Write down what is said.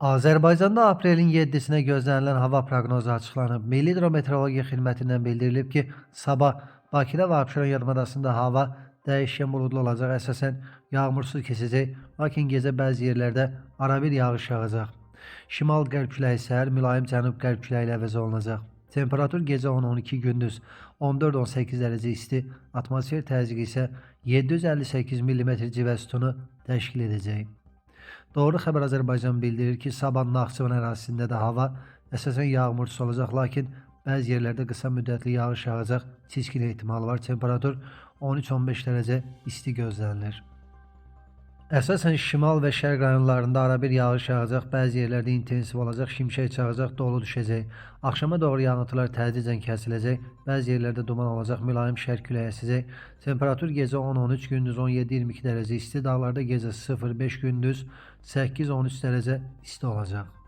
Azərbaycanda aprelin 7-sinə gözlənilən hava proqnozu açıqlanıb. Milli Hidrometeorologiya Xidmətindən bildirilib ki, sabah Bakıda və Abşeron yarımadasında hava dəyişkən buludlu olacaq, əsasən yağmursuz keçəcək, lakin gecə bəzi yerlərdə arabir yağış yağacaq. Şimal-qərb küləyi səhər mülayim cənub-qərb küləyi ilə əvəz olunacaq. Temperatur gecə 10-12, gündüz 14-18 dərəcə isti, atmosfer təzyiqi isə 758 mm civə sütunu təşkil edəcək. Doğru Xəbər Azərbaycan bildirir ki, sabah Naxçıvan ərazisində də hava əsasən yağmursuz olacaq, lakin bəzi yerlərdə qısa müddətli yağış yağacaq, çiskin ehtimalı var. Temperatur 13-15 dərəcə isti gözlənilir. Əsasən şimal və şərq rayonlarında arabir yağış yağacaq, bəzi yerlərdə intensiv olacaq, şimşək çağacaq, dolu düşəcək. Axşama doğru yağıntılar tədricən kəsiləcək, bəzi yerlərdə duman olacaq, mülayim şərq küləyi əsəcək. Temperatur gecə 10-13, gündüz 17-22 dərəcə isti, dağlarda gecə 0-5, gündüz 8-13 dərəcə isti olacaq.